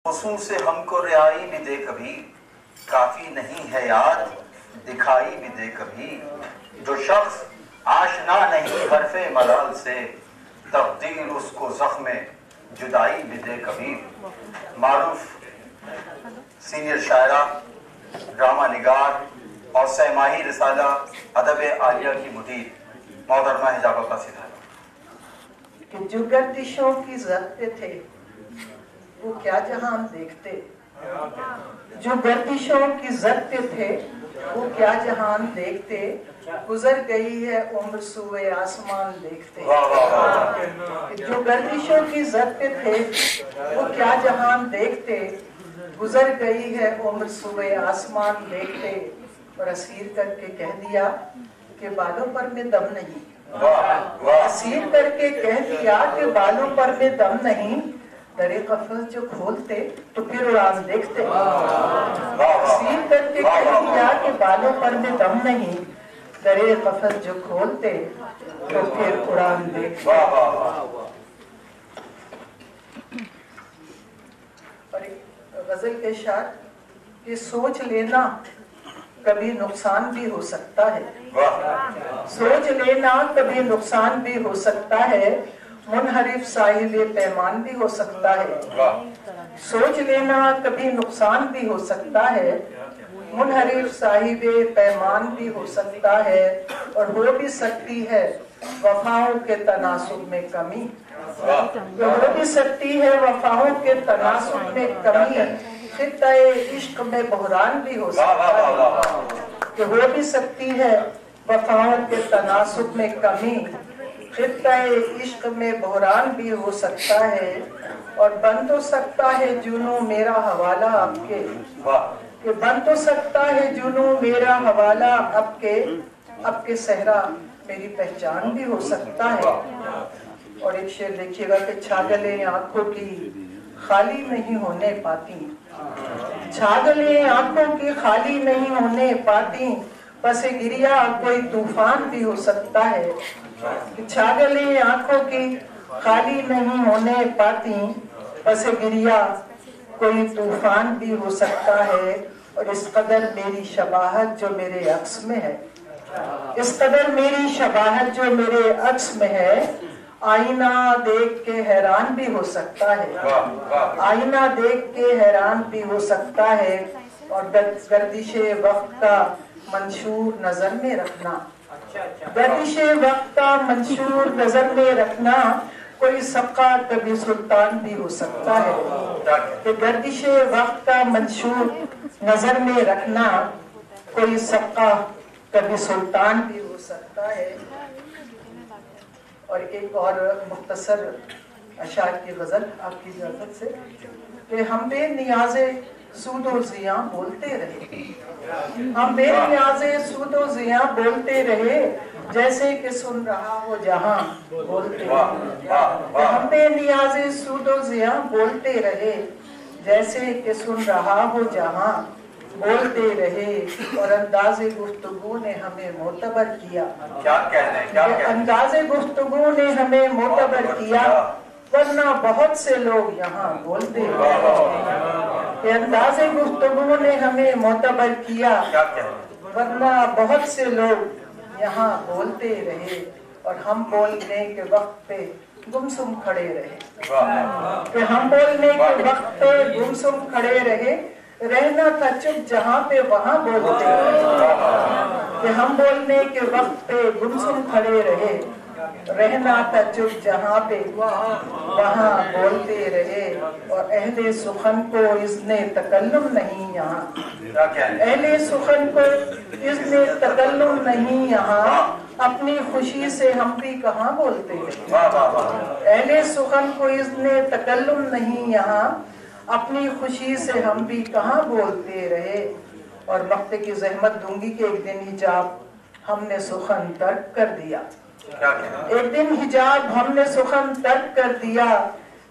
حسن سے ہم کو رعائی بھی دے کبھی، کافی نہیں ہے یاد دکھائی بھی دے کبھی۔ جو شخص آشنا نہیں حرف ملال سے، تقدیر اس کو زخم جدائی بھی دے کبھی۔ معروف سینئر شاعرہ، ڈرامہ نگار اور سہ ماہی رسالہ ادب عالیہ کی مدیر محترمہ حجاب عباسی صاحبہ۔ کہ جو گردشوں کی زد پہ تھے وہ کیا جہان دیکھتے، جو گردشوں کی زد پہ تھے وہ کیا جہان دیکھتے، گزر گئی ہے عمر سوئے آسمان دیکھتے۔ جو گردشوں کی زد پہ تھے وہ کیا جہان دیکھتے، گزر گئی ہے عمر سوئے آسمان دیکھتے، اور اسیر کر کے کہہ دیا کہ بالوں پر میں دم نہیں، اسیر کر کے کہہ دیا کہ بالوں پر میں دم نہیں، درِ قفس جو کھولتے تو پھر اڑان دیکھتے۔ اسیر کر کے کہہ دیا کہ بالوں پر میں دم نہیں، درِ قفس جو کھولتے تو پھر اڑان دیکھتے۔ اور ایک غزل کے شعر کہ سوچ لینا کبھی نقصان بھی ہو سکتا ہے، سوچ لینا کبھی نقصان بھی ہو سکتا ہے، منحرف صاحب پیمان بھی ہو سکتا ہے۔ سوچ لینا کبھی نقصان بھی ہو سکتا ہے، منحرف صاحب پیمان بھی ہو سکتا ہے، اور ہو بھی سکتی ہے وفاؤں کے تناسب میں کمی، ہو بھی سکتی ہے وفاؤں کے تناسب میں کمی، خطۂ عشق میں بحران بھی ہو سکتا ہے، کہ ہو بھی سکتی ہے وفاؤں کے تناسب میں کمی، خطۂ عشق میں بحران بھی ہو سکتا ہے، اور بن تو سکتا ہے جنوں میرا حوالہ اب کے، کہ بن تو سکتا ہے جنوں میرا حوالہ اب کے صحرا میری پہچان بھی ہو سکتا ہے۔ اور ایک شعر دیکھیے گا کہ چھاگلیں آنکھوں کی خالی نہیں ہونے پاتی، چھاگلیں آنکھوں کی خالی نہیں ہونے پاتی، پس گریا کوئی طوفان بھی ہو سکتا ہے، چھاگلیں آنکھوں کی خالی نہیں ہونے پاتی، پس گریا کوئی طوفان بھی ہو سکتا ہے، اور اس قدر میری شباہت جو میرے عکس میں ہے، اس قدر میری شباہت جو میرے عکس میں ہے، آئینہ دیکھ کے حیران بھی ہو سکتا ہے، آئینہ دیکھ کے حیران بھی ہو سکتا ہے، اور گردش وقت کا منشور نظر میں رکھنا، گردش وقت کا منشور نظر میں رکھنا، کوئی سقا کبھی سلطان بھی ہو سکتا ہے، کہ گردش وقت کا منشور نظر میں رکھنا، کوئی سقا کبھی سلطان بھی ہو سکتا ہے۔ اور ایک اور مختصر اشعار کی غزل آپ کی اجازت سے، کہ ہم بے نیاز سود و زیاں بولتے رہے، ہم بے نیاز سود و زیاں بولتے رہے، جیسے کہ سن رہا ہو جہاں بولتے رہے، ہم بے نیاز سود و زیاں بولتے رہے، جیسے کہ سن رہا ہو جہاں بولتے رہے، اور انداز گفتگو نے ہمیں معتبر کیا، انداز گفتگو نے ہمیں معتبر کیا، ورنہ بہت سے لوگ یہاں بولتے رہے، انداز گفتگو نے ہمیں معتبر کیا، ورنہ بہت سے لوگ یہاں بولتے رہے، اور ہم بولنے کے وقت پہ گمسم کھڑے رہے، کہ ہم بولنے کے وقت پہ گمسم کھڑے رہے، رہنا تھا چپ جہاں پہ وہاں بولتے رہے، کہ ہم بولنے کے وقت پہ گمسم کھڑے رہے، رہنا تھا چپ جہاں پہ وہاں بولتے رہے، اور اہل سخن کو اذن تکلم نہیں یہاں، اہل سخن کو اذن تکلم نہیں یہاں، اپنی خوشی سے ہم بھی کہاں بولتے رہے، اہل سخن کو اذن تکلم نہیں یہاں، اپنی خوشی سے ہم بھی کہاں بولتے رہے، اور وقت کی زحمت دوں گی کہ ایک دن حجاب ہم نے سخن ترک کر دیا، ایک دن حجاب ہم نے سخن ترک کر دیا،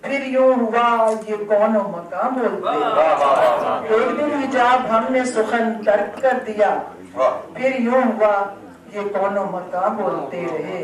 پھر یوں ہوا یہ کون و مکاں بولتے رہے، ایک دن حجاب ہم نے سخن ترک کر دیا، پھر یوں ہوا یہ کون و مکاں بولتے رہے،